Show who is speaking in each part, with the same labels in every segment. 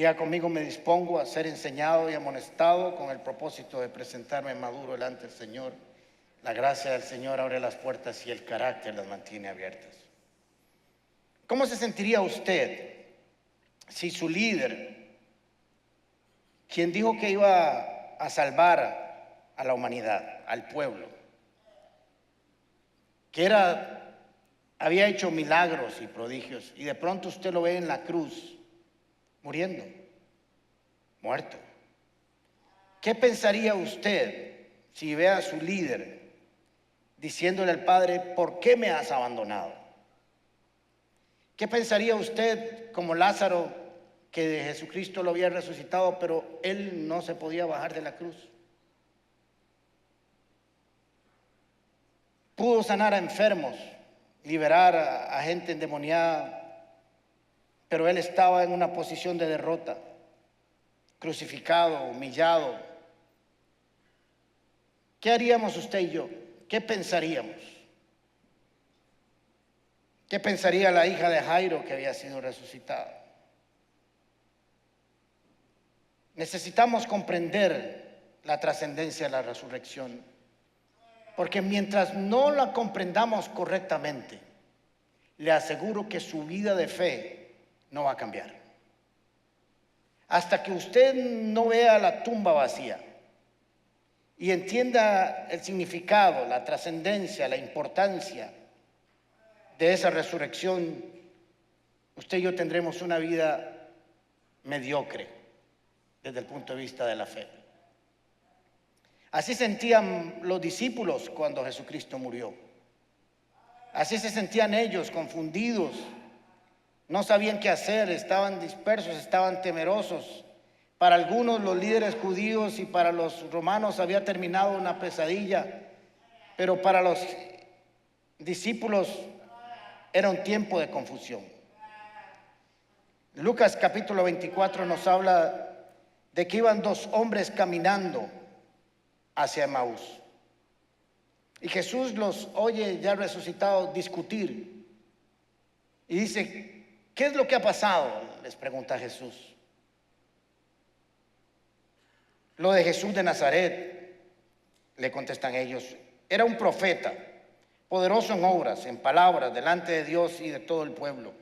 Speaker 1: Diga conmigo: me dispongo a ser enseñado y amonestado con el propósito de presentarme maduro delante del Señor. La gracia del Señor abre las puertas y el carácter las mantiene abiertas. ¿Cómo se sentiría usted si su líder, quien dijo que iba a salvar a la humanidad, al pueblo, que había hecho milagros y prodigios, y de pronto usted lo ve en la cruz, muriendo, muerto? ¿Qué pensaría usted si ve a su líder diciéndole al Padre: ¿por qué me has abandonado? ¿Qué pensaría usted como Lázaro, que Jesucristo lo había resucitado, pero él no se podía bajar de la cruz? Pudo sanar a enfermos, liberar a gente endemoniada, pero él estaba en una posición de derrota, crucificado, humillado. ¿Qué haríamos usted y yo? ¿Qué pensaríamos? ¿Qué pensaría la hija de Jairo, que había sido resucitada? Necesitamos comprender la trascendencia de la resurrección, porque mientras no la comprendamos correctamente, le aseguro que su vida de fe no va a cambiar. Hasta que usted no vea la tumba vacía y entienda el significado, la trascendencia, la importancia de esa resurrección, usted y yo tendremos una vida mediocre desde el punto de vista de la fe. Así sentían los discípulos cuando Jesucristo murió. Así se sentían ellos, confundidos, no sabían qué hacer, estaban dispersos, estaban temerosos. Para algunos, los líderes judíos, y para los romanos había terminado una pesadilla, pero para los discípulos era un tiempo de confusión. Lucas capítulo 24 nos habla de que iban dos hombres caminando hacia Emaús, y Jesús los oye ya resucitados discutir y dice: ¿qué es lo que ha pasado?, les pregunta Jesús. Lo de Jesús de Nazaret, le contestan ellos, era un profeta, poderoso en obras, en palabras, delante de Dios y de todo el pueblo.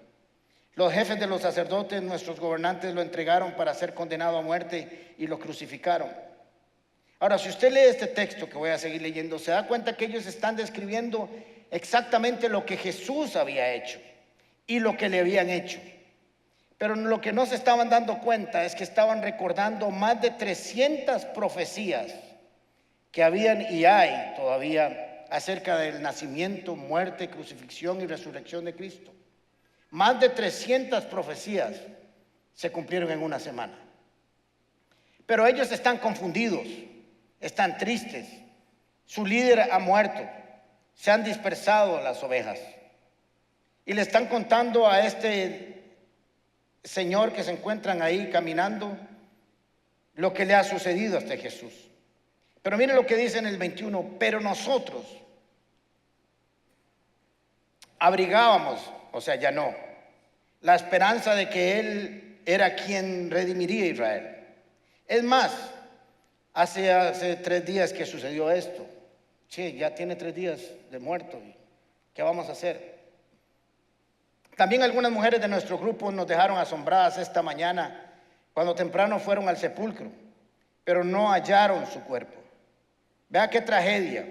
Speaker 1: Los jefes de los sacerdotes, nuestros gobernantes, lo entregaron para ser condenado a muerte y lo crucificaron. Ahora, si usted lee este texto que voy a seguir leyendo, se da cuenta que ellos están describiendo exactamente lo que Jesús había hecho y lo que le habían hecho. Pero lo que no se estaban dando cuenta es que estaban recordando más de 300 profecías que habían y hay todavía acerca del nacimiento, muerte, crucifixión y resurrección de Cristo. Más de 300 profecías se cumplieron en una semana. Pero ellos están confundidos, están tristes. Su líder ha muerto, se han dispersado las ovejas. Y le están contando a este señor que se encuentran ahí caminando lo que le ha sucedido a este Jesús. Pero miren lo que dice en el 21: pero nosotros abrigábamos, o sea, ya no, la esperanza de que Él era quien redimiría a Israel. Es más, hace 3 días que sucedió esto. Sí, ya tiene 3 días de muerto. ¿Qué vamos a hacer? También algunas mujeres de nuestro grupo nos dejaron asombradas esta mañana cuando temprano fueron al sepulcro, pero no hallaron su cuerpo. Vea qué tragedia.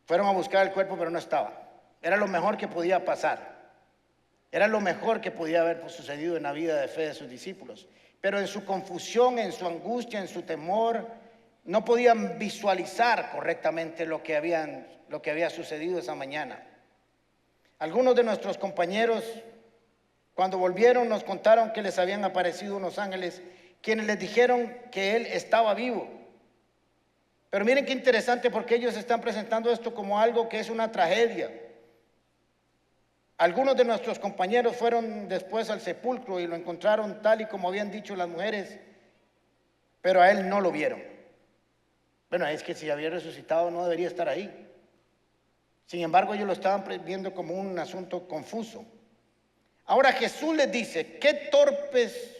Speaker 1: Fueron a buscar el cuerpo, pero no estaba. Era lo mejor que podía pasar. Era lo mejor que podía haber sucedido en la vida de fe de sus discípulos. Pero en su confusión, en su angustia, en su temor, no podían visualizar correctamente lo que había sucedido esa mañana. Algunos de nuestros compañeros, cuando volvieron, nos contaron que les habían aparecido unos ángeles quienes les dijeron que Él estaba vivo. Pero miren qué interesante, porque ellos están presentando esto como algo que es una tragedia. Algunos de nuestros compañeros fueron después al sepulcro y lo encontraron tal y como habían dicho las mujeres, pero a Él no lo vieron. Bueno, es que si había resucitado no debería estar ahí. Sin embargo, ellos lo estaban viendo como un asunto confuso. Ahora Jesús les dice: qué torpes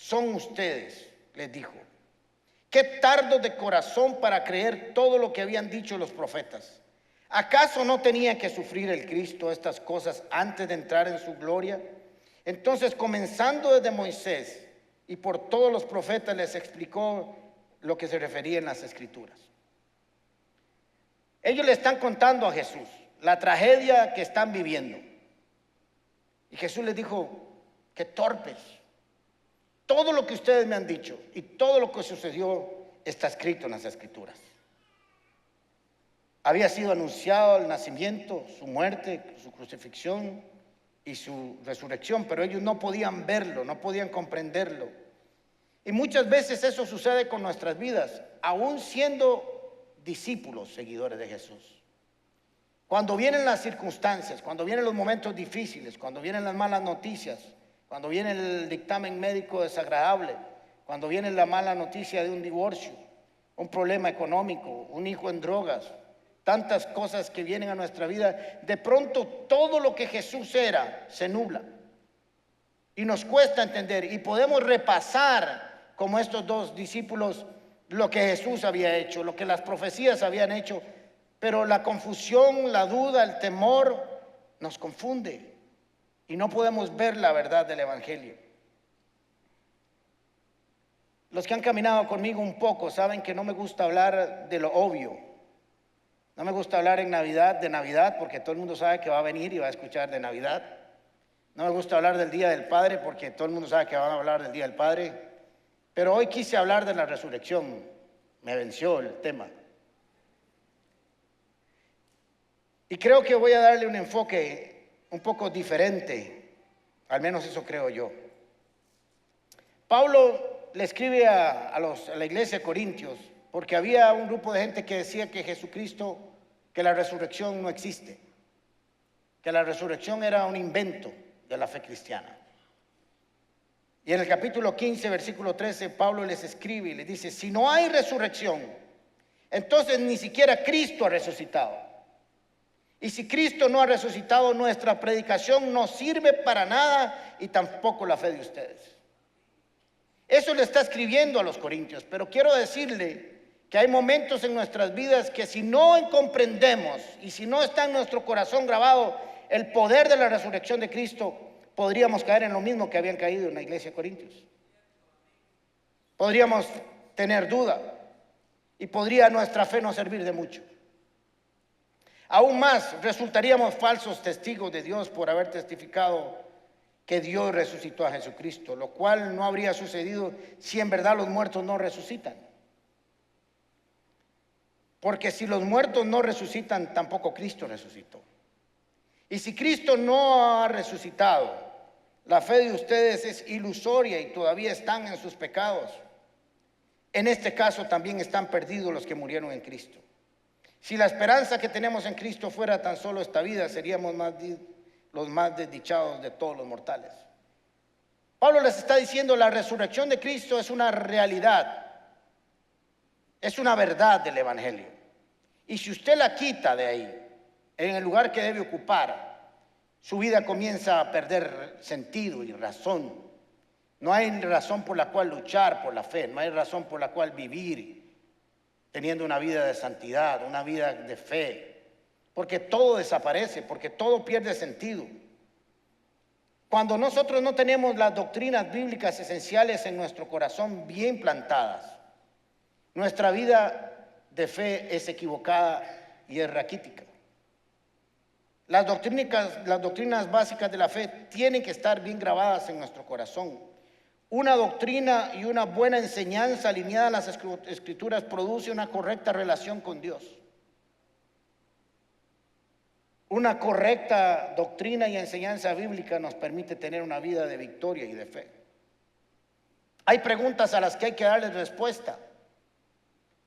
Speaker 1: son ustedes, les dijo. Qué tardos de corazón para creer todo lo que habían dicho los profetas. ¿Acaso no tenía que sufrir el Cristo estas cosas antes de entrar en su gloria? Entonces, comenzando desde Moisés y por todos los profetas, les explicó lo que se refería en las Escrituras. Ellos le están contando a Jesús la tragedia que están viviendo. Y Jesús les dijo, qué torpes. Todo lo que ustedes me han dicho y todo lo que sucedió está escrito en las Escrituras. Había sido anunciado el nacimiento, su muerte, su crucifixión y su resurrección, pero ellos no podían verlo, no podían comprenderlo. Y muchas veces eso sucede con nuestras vidas, aún siendo discípulos, seguidores de Jesús. Cuando vienen las circunstancias, cuando vienen los momentos difíciles, cuando vienen las malas noticias, cuando viene el dictamen médico desagradable, cuando viene la mala noticia de un divorcio, un problema económico, un hijo en drogas, tantas cosas que vienen a nuestra vida, de pronto todo lo que Jesús era se nubla y nos cuesta entender, y podemos repasar como estos dos discípulos lo que Jesús había hecho, lo que las profecías habían hecho, pero la confusión, la duda, el temor nos confunde y no podemos ver la verdad del Evangelio. Los que han caminado conmigo un poco saben que no me gusta hablar de lo obvio. No me gusta hablar en Navidad de Navidad porque todo el mundo sabe que va a venir y va a escuchar de Navidad. No me gusta hablar del Día del Padre porque todo el mundo sabe que van a hablar del Día del Padre. Pero hoy quise hablar de la resurrección. Me venció el tema. Y creo que voy a darle un enfoque un poco diferente. Al menos eso creo yo. Pablo le escribe a la iglesia de Corintios porque había un grupo de gente que decía que Jesucristo, que la resurrección no existe, que la resurrección era un invento de la fe cristiana. Y en el capítulo 15, versículo 13, Pablo les escribe y les dice, si no hay resurrección, entonces ni siquiera Cristo ha resucitado. Y si Cristo no ha resucitado, nuestra predicación no sirve para nada y tampoco la fe de ustedes. Eso le está escribiendo a los corintios, pero quiero decirle que hay momentos en nuestras vidas que si no comprendemos y si no está en nuestro corazón grabado el poder de la resurrección de Cristo, podríamos caer en lo mismo que habían caído en la iglesia de Corintios. Podríamos tener duda y podría nuestra fe no servir de mucho. Aún más, resultaríamos falsos testigos de Dios por haber testificado que Dios resucitó a Jesucristo, lo cual no habría sucedido si en verdad los muertos no resucitan. Porque si los muertos no resucitan, tampoco Cristo resucitó. Y si Cristo no ha resucitado, la fe de ustedes es ilusoria y todavía están en sus pecados. En este caso también están perdidos los que murieron en Cristo. Si la esperanza que tenemos en Cristo fuera tan solo esta vida, seríamos los más desdichados de todos los mortales. Pablo les está diciendo, la resurrección de Cristo es una realidad, es una verdad del Evangelio. Y si usted la quita de ahí, en el lugar que debe ocupar, su vida comienza a perder sentido y razón. No hay razón por la cual luchar por la fe, no hay razón por la cual vivir teniendo una vida de santidad, una vida de fe, porque todo desaparece, porque todo pierde sentido. Cuando nosotros no tenemos las doctrinas bíblicas esenciales en nuestro corazón bien plantadas, nuestra vida de fe es equivocada y es raquítica. Las doctrinas básicas de la fe tienen que estar bien grabadas en nuestro corazón. Una doctrina y una buena enseñanza alineada a las Escrituras produce una correcta relación con Dios. Una correcta doctrina y enseñanza bíblica nos permite tener una vida de victoria y de fe. Hay preguntas a las que hay que darles respuesta.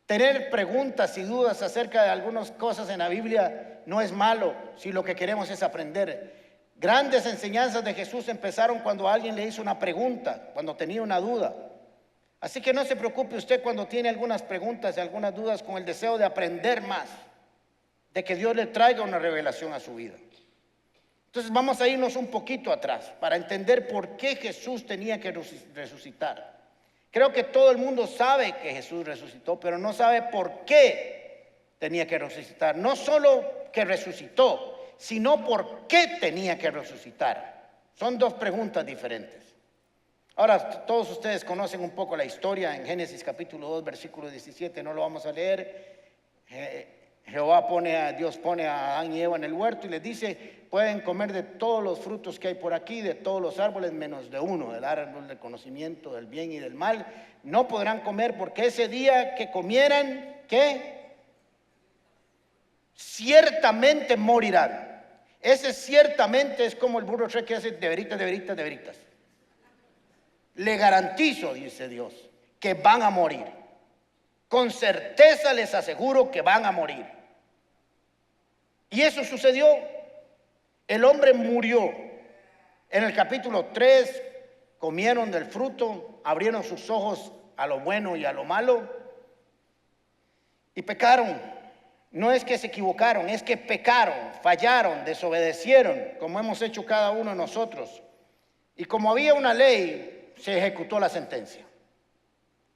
Speaker 1: Tener preguntas y dudas acerca de algunas cosas en la Biblia no es malo si lo que queremos es aprender. Grandes enseñanzas de Jesús empezaron cuando alguien le hizo una pregunta, cuando tenía una duda. Así que no se preocupe usted cuando tiene algunas preguntas y algunas dudas con el deseo de aprender más, de que Dios le traiga una revelación a su vida. Entonces vamos a irnos un poquito atrás para entender por qué Jesús tenía que resucitar. Creo que todo el mundo sabe que Jesús resucitó, pero no sabe por qué tenía que resucitar. No solo que resucitó, sino por qué tenía que resucitar. Son dos preguntas diferentes. Ahora, todos ustedes conocen un poco la historia en Génesis capítulo 2, versículo 17, no lo vamos a leer. Dios pone a Adán y Eva en el huerto y les dice: pueden comer de todos los frutos que hay por aquí, de todos los árboles, menos de uno, del árbol del conocimiento del bien y del mal. No podrán comer, porque ese día que comieran, ¿qué? Ciertamente morirán. Ese ciertamente es como el burro Shrek que hace de veritas, de veritas, de veritas. Le garantizo, dice Dios, que van a morir. Con certeza les aseguro que van a morir. Y eso sucedió. El hombre murió. En el capítulo 3 comieron del fruto, abrieron sus ojos a lo bueno y a lo malo y pecaron. No es que se equivocaron, es que pecaron, fallaron, desobedecieron, como hemos hecho cada uno de nosotros. Y como había una ley, se ejecutó la sentencia.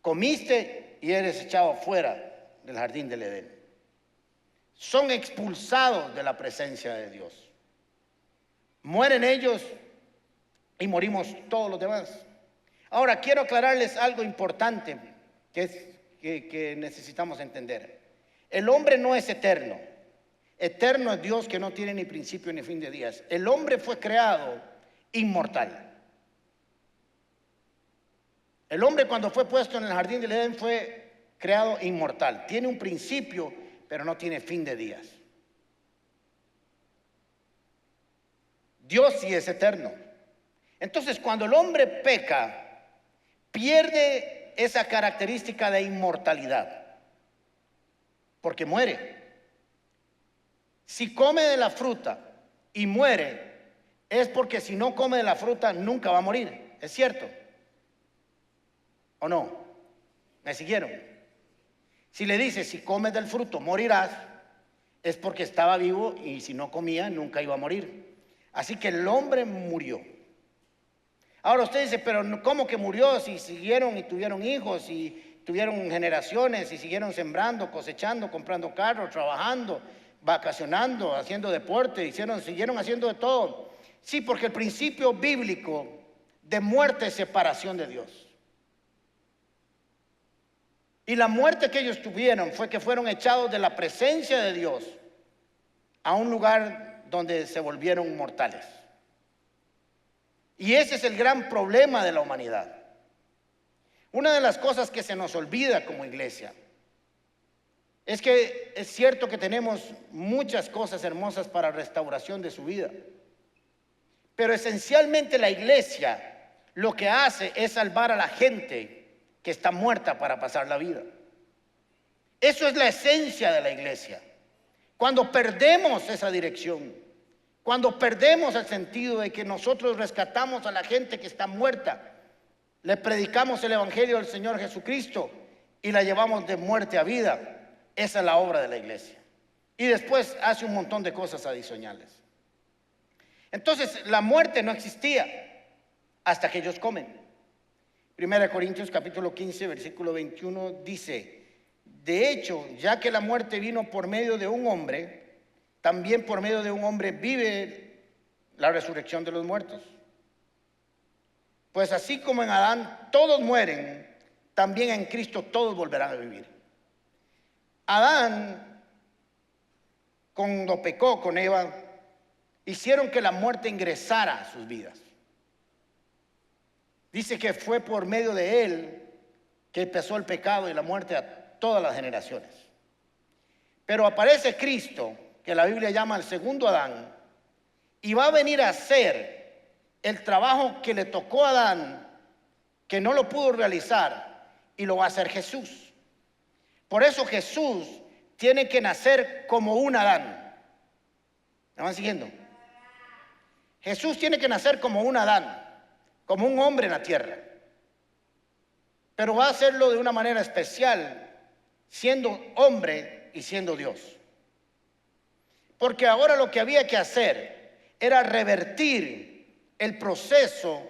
Speaker 1: Comiste y eres echado fuera del jardín del Edén. Son expulsados de la presencia de Dios. Mueren ellos y morimos todos los demás. Ahora quiero aclararles algo importante que necesitamos entender. El hombre no es eterno. Eterno es Dios, que no tiene ni principio ni fin de días. El hombre fue creado inmortal. El hombre, cuando fue puesto en el jardín del Edén, fue creado inmortal. Tiene un principio, pero no tiene fin de días. Dios sí es eterno. Entonces, cuando el hombre peca, pierde esa característica de inmortalidad, porque muere. Si come de la fruta y muere, es porque si no come de la fruta nunca va a morir. ¿Es cierto? ¿O no? ¿Me siguieron? Si le dice: si comes del fruto morirás, es porque estaba vivo, y si no comía nunca iba a morir. Así que el hombre murió. Ahora usted dice: pero ¿cómo que murió? Si siguieron y tuvieron hijos y tuvieron generaciones y siguieron sembrando, cosechando, comprando carros, trabajando, vacacionando, haciendo deporte, siguieron haciendo de todo. Sí, porque el principio bíblico de muerte es separación de Dios. Y la muerte que ellos tuvieron fue que fueron echados de la presencia de Dios a un lugar donde se volvieron mortales. Y ese es el gran problema de la humanidad. Una de las cosas que se nos olvida como iglesia es que es cierto que tenemos muchas cosas hermosas para restauración de su vida, pero esencialmente la iglesia lo que hace es salvar a la gente que está muerta para pasar la vida. Eso es la esencia de la iglesia. Cuando perdemos esa dirección, cuando perdemos el sentido de que nosotros rescatamos a la gente que está muerta, le predicamos el evangelio del Señor Jesucristo y la llevamos de muerte a vida, esa es la obra de la iglesia. Y después hace un montón de cosas adicionales. Entonces la muerte no existía hasta que ellos comen. 1 Corintios capítulo 15, versículo 21 dice: de hecho, ya que la muerte vino por medio de un hombre, también por medio de un hombre vive la resurrección de los muertos. Pues así como en Adán todos mueren, también en Cristo todos volverán a vivir. Adán, cuando pecó con Eva, hicieron que la muerte ingresara a sus vidas. Dice que fue por medio de él que empezó el pecado y la muerte a todas las generaciones. Pero aparece Cristo, que la Biblia llama el segundo Adán, y va a venir a hacer el trabajo que le tocó a Adán, que no lo pudo realizar, y lo va a hacer Jesús. Por eso Jesús tiene que nacer como un Adán. ¿Me van siguiendo? Jesús tiene que nacer como un Adán, como un hombre en la tierra, pero va a hacerlo de una manera especial, siendo hombre y siendo Dios. Porque ahora lo que había que hacer era revertir el proceso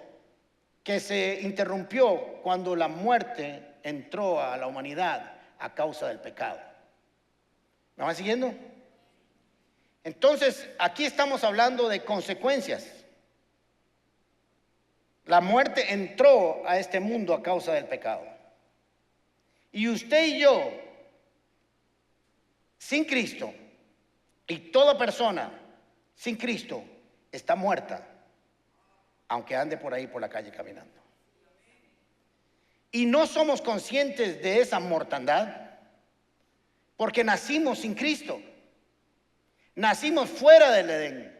Speaker 1: que se interrumpió cuando la muerte entró a la humanidad a causa del pecado. ¿Me van siguiendo? Entonces, aquí estamos hablando de consecuencias. La muerte entró a este mundo a causa del pecado. Y usted y yo, sin Cristo, y toda persona sin Cristo está muerta, aunque ande por ahí por la calle caminando. Y no somos conscientes de esa mortandad porque nacimos sin Cristo. Nacimos fuera del Edén.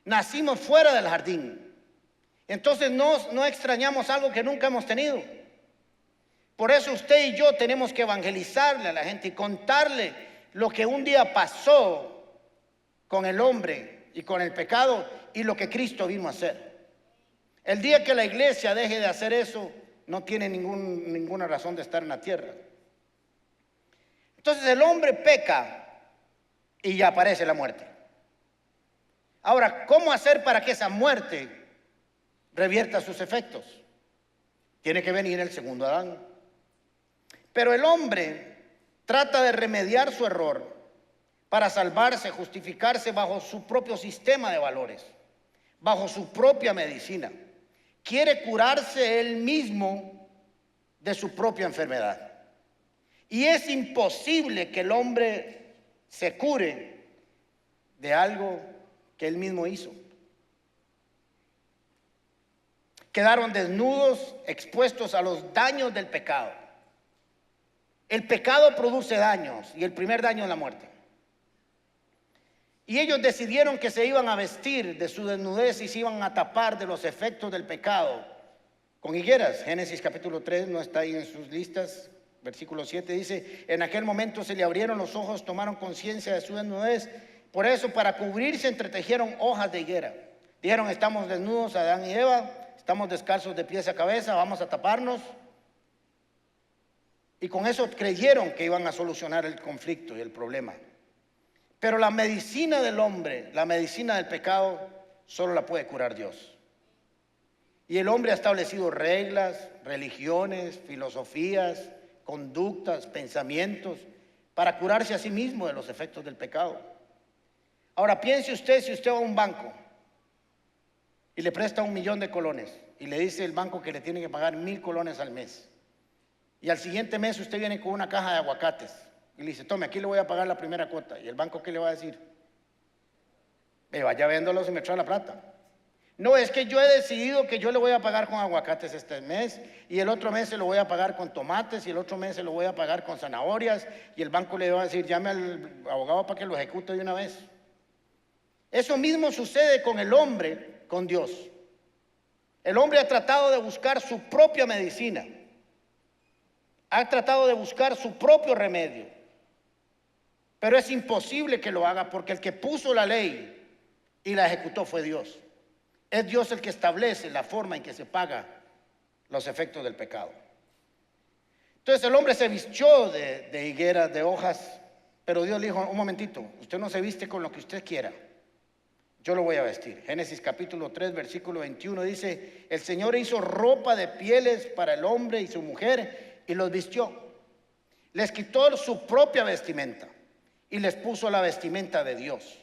Speaker 1: Nacimos fuera del jardín. Entonces no extrañamos algo que nunca hemos tenido. Por eso usted y yo tenemos que evangelizarle a la gente y contarle lo que un día pasó con el hombre y con el pecado y lo que Cristo vino a hacer. El día que la iglesia deje de hacer eso, no tiene ninguna razón de estar en la tierra. Entonces el hombre peca y ya aparece la muerte. Ahora, ¿cómo hacer para que esa muerte revierta sus efectos? Tiene que venir el segundo Adán. Pero el hombre trata de remediar su error para salvarse, justificarse bajo su propio sistema de valores, bajo su propia medicina. Quiere curarse él mismo de su propia enfermedad. Y es imposible que el hombre se cure de algo que él mismo hizo. Quedaron desnudos, expuestos a los daños del pecado. El pecado produce daños y el primer daño es la muerte. Y ellos decidieron que se iban a vestir de su desnudez y se iban a tapar de los efectos del pecado con higueras. Génesis capítulo 3 no está ahí en sus listas. Versículo 7 dice: en aquel momento se le abrieron los ojos, tomaron conciencia de su desnudez. Por eso, para cubrirse, entretejieron hojas de higuera. Dijeron: estamos desnudos, Adán y Eva, estamos descalzos de pies a cabeza, vamos a taparnos. Y con eso creyeron que iban a solucionar el conflicto y el problema. Pero la medicina del hombre, la medicina del pecado, solo la puede curar Dios. Y el hombre ha establecido reglas, religiones, filosofías, conductas, pensamientos para curarse a sí mismo de los efectos del pecado. Ahora piense usted, si usted va a un banco y le presta 1.000.000 de colones y le dice el banco que le tiene que pagar 1.000 colones al mes, y al siguiente mes usted viene con una caja de aguacates y le dice: tome, aquí le voy a pagar la primera cuota. ¿Y el banco qué le va a decir? Vaya viéndolos y me trae la plata. No, es que yo he decidido que yo le voy a pagar con aguacates este mes, y el otro mes se lo voy a pagar con tomates, y el otro mes se lo voy a pagar con zanahorias, y el banco le va a decir: llame al abogado para que lo ejecute de una vez. Eso mismo sucede con el hombre, con Dios. El hombre ha tratado de buscar su propia medicina, ha tratado de buscar su propio remedio, pero es imposible que lo haga, porque el que puso la ley y la ejecutó fue Dios. Es Dios el que establece la forma en que se paga los efectos del pecado. Entonces el hombre se vistió de higueras, de hojas, pero Dios le dijo: un momentito, usted no se viste con lo que usted quiera, yo lo voy a vestir. Génesis capítulo 3 versículo 21 dice: el Señor hizo ropa de pieles para el hombre y su mujer y los vistió. Les quitó su propia vestimenta y les puso la vestimenta de Dios.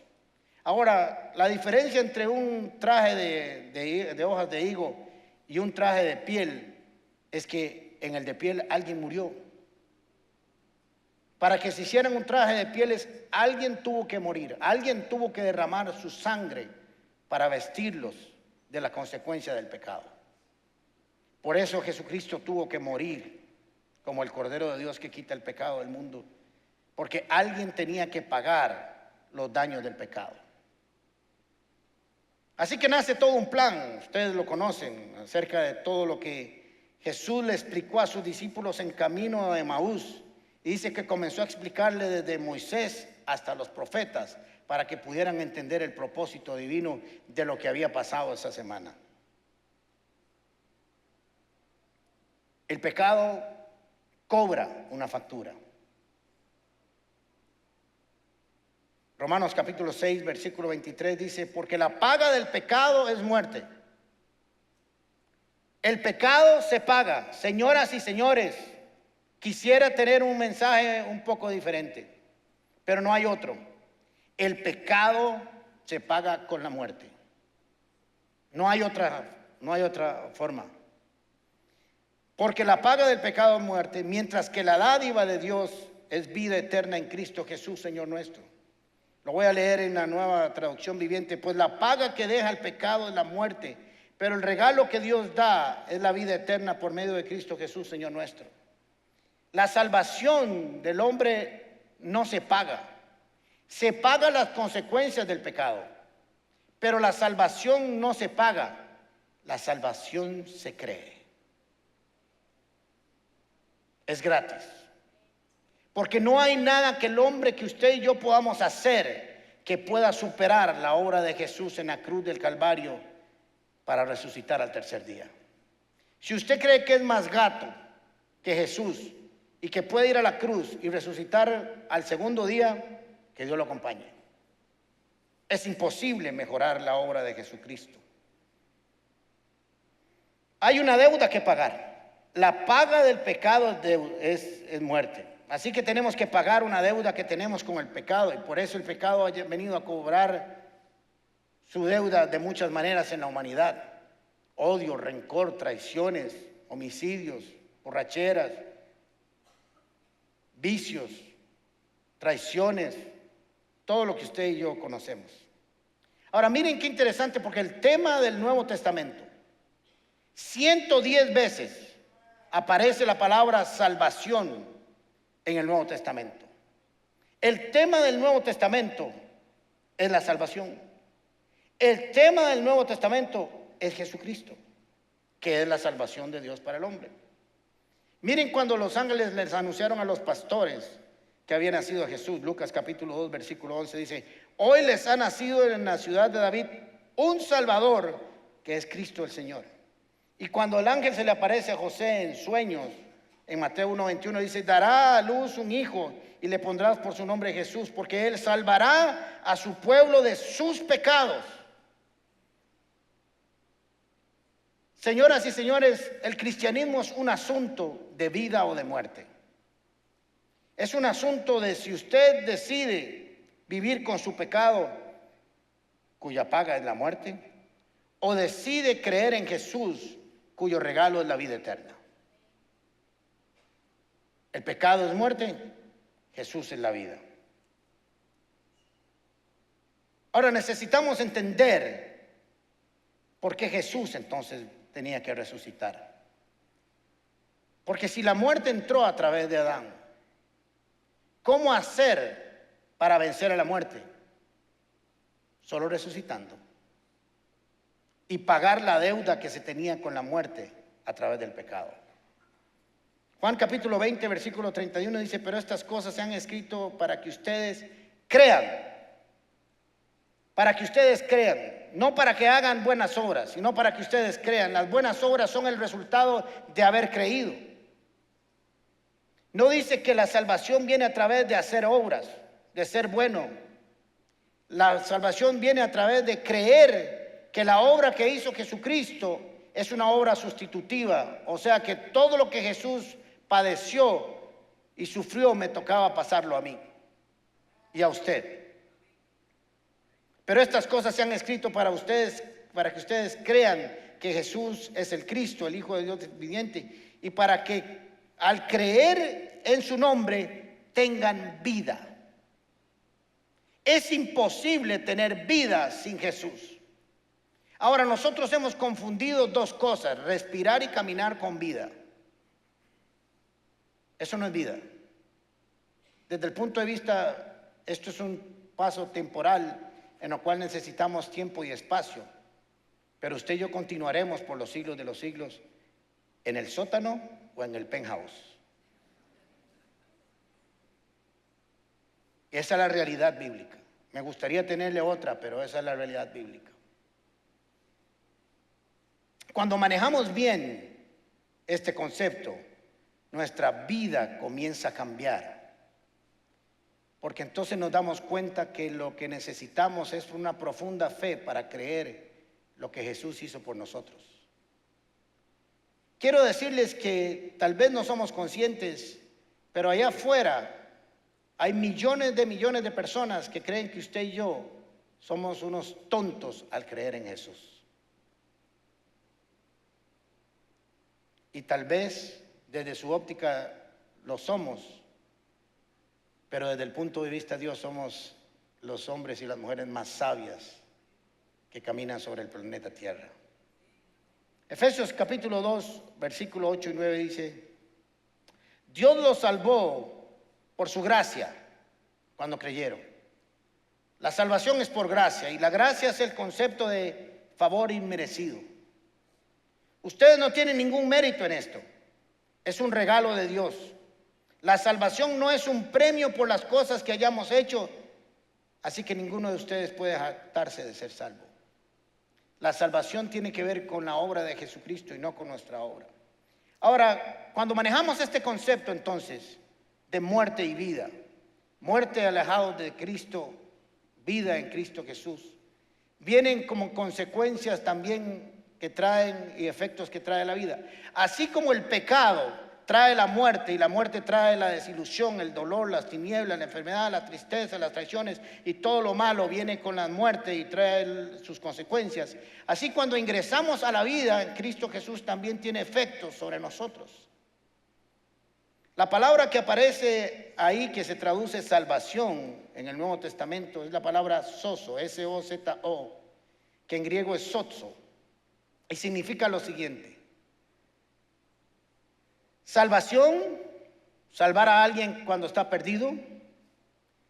Speaker 1: Ahora, la diferencia entre un traje de hojas de higo y un traje de piel es que en el de piel alguien murió. Para que se hicieran un traje de pieles, alguien tuvo que morir, alguien tuvo que derramar su sangre para vestirlos de la consecuencia del pecado. Por eso Jesucristo tuvo que morir como el Cordero de Dios que quita el pecado del mundo, porque alguien tenía que pagar los daños del pecado. Así que nace todo un plan, ustedes lo conocen, acerca de todo lo que Jesús le explicó a sus discípulos en camino a Emaús. Y dice que comenzó a explicarle desde Moisés hasta los profetas, para que pudieran entender el propósito divino de lo que había pasado esa semana. El pecado cobra una factura. Romanos capítulo 6, versículo 23 dice, porque la paga del pecado es muerte. El pecado se paga. Señoras y señores, quisiera tener un mensaje un poco diferente, pero no hay otro. El pecado se paga con la muerte. No hay otra forma. Porque la paga del pecado es muerte, mientras que la dádiva de Dios es vida eterna en Cristo Jesús, Señor nuestro. Lo voy a leer en la Nueva Traducción Viviente. Pues la paga que deja el pecado es la muerte, pero el regalo que Dios da es la vida eterna por medio de Cristo Jesús, Señor nuestro. La salvación del hombre no se paga. Se pagan las consecuencias del pecado, pero la salvación no se paga. La salvación se cree. Es gratis. Porque no hay nada que el hombre, que usted y yo podamos hacer, que pueda superar la obra de Jesús en la cruz del Calvario para resucitar al tercer día. Si usted cree que es más gato que Jesús y que puede ir a la cruz y resucitar al segundo día, que Dios lo acompañe. Es imposible mejorar la obra de Jesucristo. Hay una deuda que pagar. La paga del pecado es muerte. Así que tenemos que pagar una deuda que tenemos con el pecado, y por eso el pecado ha venido a cobrar su deuda de muchas maneras en la humanidad. Odio, rencor, traiciones, homicidios, borracheras, vicios, traiciones, todo lo que usted y yo conocemos. Ahora miren qué interesante, porque el tema del Nuevo Testamento, 110 veces aparece la palabra salvación en el Nuevo Testamento. El tema del Nuevo Testamento es la salvación. El tema del Nuevo Testamento es Jesucristo, que es la salvación de Dios para el hombre. Miren cuando los ángeles les anunciaron a los pastores que había nacido Jesús. Lucas capítulo 2, versículo 11 dice, hoy les ha nacido en la ciudad de David un Salvador, que es Cristo el Señor. Y cuando el ángel se le aparece a José en sueños, en Mateo 1:21 dice, dará a luz un hijo y le pondrás por su nombre Jesús, porque él salvará a su pueblo de sus pecados. Señoras y señores, el cristianismo es un asunto de vida o de muerte. Es un asunto de si usted decide vivir con su pecado, cuya paga es la muerte, o decide creer en Jesús, cuyo regalo es la vida eterna. El pecado es muerte, Jesús es la vida. Ahora necesitamos entender por qué Jesús entonces tenía que resucitar. Porque si la muerte entró a través de Adán, ¿cómo hacer para vencer a la muerte? Solo resucitando y pagar la deuda que se tenía con la muerte a través del pecado. Juan capítulo 20, versículo 31 dice, pero estas cosas se han escrito para que ustedes crean. Para que ustedes crean, no para que hagan buenas obras, sino para que ustedes crean. Las buenas obras son el resultado de haber creído. No dice que la salvación viene a través de hacer obras, de ser bueno. La salvación viene a través de creer que la obra que hizo Jesucristo es una obra sustitutiva. O sea que todo lo que Jesús padeció y sufrió me tocaba pasarlo a mí y a usted. Pero estas cosas se han escrito para ustedes, para que ustedes crean que Jesús es el Cristo, el Hijo de Dios viviente, y para que al creer en su nombre tengan vida. Es imposible tener vida sin Jesús. Ahora nosotros hemos confundido dos cosas, respirar y caminar con vida. Eso no es vida. Desde el punto de vista, esto es un paso temporal en lo cual necesitamos tiempo y espacio. Pero usted y yo continuaremos por los siglos de los siglos en el sótano o en el penthouse. Esa es la realidad bíblica. Me gustaría tenerle otra, pero esa es la realidad bíblica. Cuando manejamos bien este concepto, nuestra vida comienza a cambiar. porque entonces nos damos cuenta que lo que necesitamos es una profunda fe para creer lo que Jesús hizo por nosotros. Quiero decirles que tal vez no somos conscientes, pero allá afuera hay millones de personas que creen que usted y yo somos unos tontos al creer en Jesús. Y tal vez desde su óptica lo somos, pero desde el punto de vista de Dios somos los hombres y las mujeres más sabias que caminan sobre el planeta Tierra. Efesios capítulo 2, versículo 8 y 9 dice: Dios los salvó por su gracia cuando creyeron. La salvación es por gracia, y la gracia es el concepto de favor inmerecido. Ustedes no tienen ningún mérito en esto, es un regalo de Dios. La salvación no es un premio por las cosas que hayamos hecho, así que ninguno de ustedes puede jactarse de ser salvo. La salvación tiene que ver con la obra de Jesucristo y no con nuestra obra. Ahora, cuando manejamos este concepto entonces de muerte y vida, muerte alejado de Cristo, vida en Cristo Jesús, vienen como consecuencias también que traen y efectos que trae la vida. Así como el pecado trae la muerte, y la muerte trae la desilusión, el dolor, las tinieblas, la enfermedad, la tristeza, las traiciones, y todo lo malo viene con la muerte y trae sus consecuencias. Así, cuando ingresamos a la vida en Cristo Jesús, también tiene efectos sobre nosotros. La palabra que aparece ahí, que se traduce salvación en el Nuevo Testamento, es la palabra sozo, S-O-Z-O, que en griego es sozo, y significa lo siguiente: salvación, salvar a alguien cuando está perdido.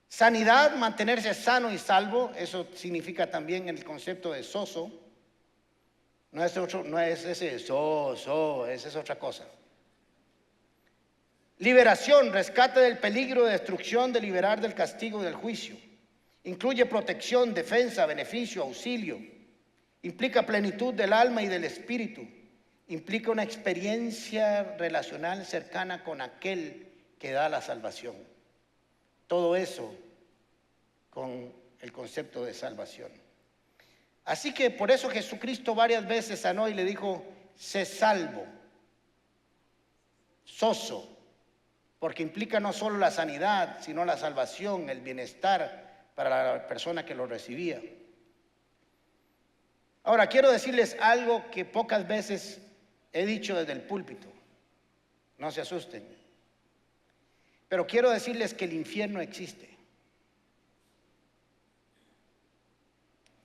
Speaker 1: Sanidad, mantenerse sano y salvo. Eso significa también el concepto de sozo. No es ese esa es otra cosa. Liberación, rescate del peligro de destrucción, de liberar del castigo del juicio. Incluye protección, defensa, beneficio, auxilio. Implica plenitud del alma y del espíritu. Implica una experiencia relacional cercana con aquel que da la salvación. Todo eso con el concepto de salvación. Así que por eso Jesucristo varias veces sanó y le dijo: sé salvo, sozo, porque implica no solo la sanidad, sino la salvación, el bienestar para la persona que lo recibía. Ahora, quiero decirles algo que pocas veces he dicho desde el púlpito. No se asusten. Pero quiero decirles que el infierno existe.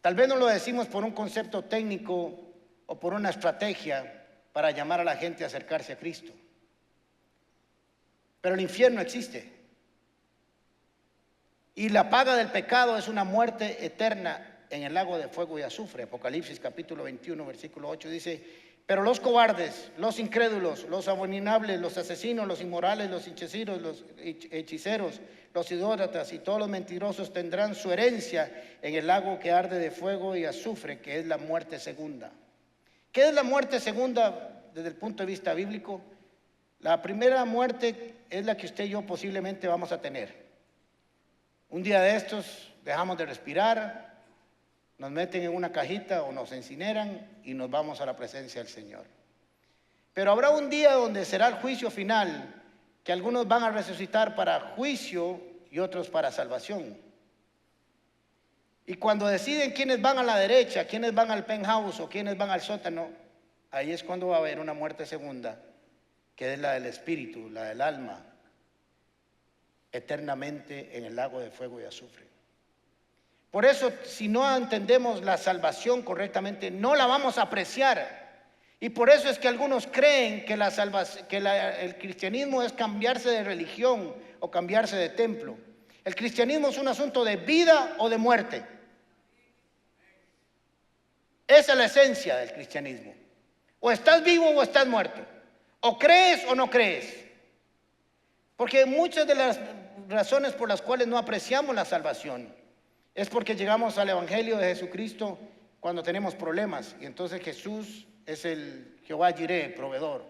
Speaker 1: Tal vez no lo decimos por un concepto técnico o por una estrategia para llamar a la gente a acercarse a Cristo. Pero el infierno existe. Y la paga del pecado es una muerte eterna en el lago de fuego y azufre. Apocalipsis capítulo 21, versículo 8 dice: pero los cobardes, los incrédulos, los abominables, los asesinos, los inmorales, los hechiceros, los idólatras y todos los mentirosos tendrán su herencia en el lago que arde de fuego y azufre, que es la muerte segunda. ¿Qué es la muerte segunda desde el punto de vista bíblico? La primera muerte es la que usted y yo posiblemente vamos a tener. Un día de estos dejamos de respirar, nos meten en una cajita o nos incineran y nos vamos a la presencia del Señor. Pero habrá un día donde será el juicio final, que algunos van a resucitar para juicio y otros para salvación. Y cuando deciden quiénes van a la derecha, quiénes van al penthouse o quiénes van al sótano, ahí es cuando va a haber una muerte segunda, que es la del espíritu, la del alma, eternamente en el lago de fuego y azufre. Por eso, si no entendemos la salvación correctamente, no la vamos a apreciar. Y por eso es que algunos creen que el cristianismo es cambiarse de religión o cambiarse de templo. El cristianismo es un asunto de vida o de muerte. Esa es la esencia del cristianismo. O estás vivo o estás muerto. O crees o no crees. Porque muchas de las razones por las cuales no apreciamos la salvación es porque llegamos al Evangelio de Jesucristo cuando tenemos problemas. Y entonces Jesús es el Jehová Jireh, el proveedor.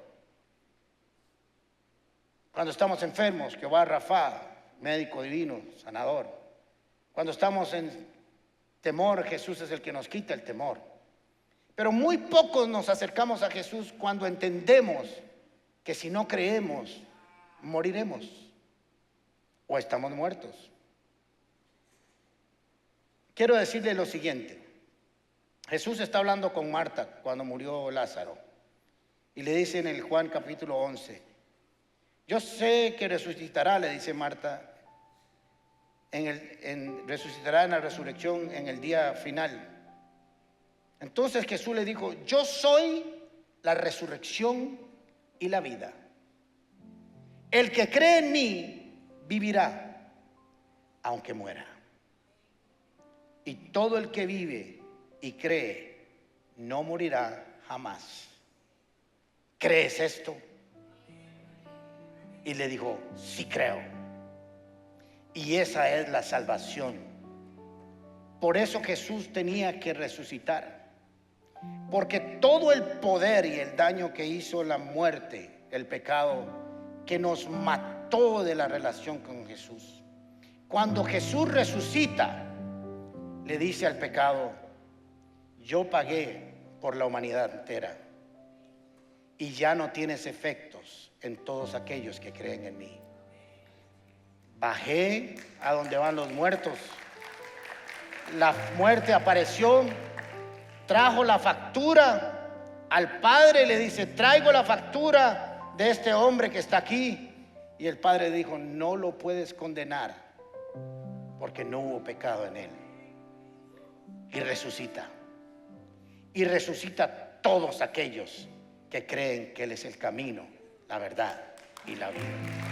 Speaker 1: Cuando estamos enfermos, Jehová Rafa, médico divino, sanador. Cuando estamos en temor, Jesús es el que nos quita el temor. Pero muy pocos nos acercamos a Jesús cuando entendemos que si no creemos, moriremos o estamos muertos. Quiero decirle lo siguiente. Jesús está hablando con Marta cuando murió Lázaro y le dice en el Juan capítulo 11, yo sé que resucitará, le dice Marta, resucitará en la resurrección en el día final. Entonces Jesús le dijo, yo soy la resurrección y la vida. El que cree en mí vivirá, aunque muera. Y todo el que vive y cree no morirá jamás. ¿Crees esto? Y le dijo, sí creo. Y esa es la salvación. Por eso Jesús tenía que resucitar. Porque todo el poder y el daño que hizo la muerte, el pecado, que nos mató de la relación con Jesús. Cuando Jesús resucita, le dice al pecado, yo pagué por la humanidad entera y ya no tienes efectos en todos aquellos que creen en mí. Bajé a donde van los muertos. La muerte apareció, trajo la factura al Padre, le dice, traigo la factura de este hombre que está aquí. Y el Padre dijo, no lo puedes condenar porque no hubo pecado en él. Y resucita. Y resucita todos aquellos que creen que Él es el camino, la verdad y la vida.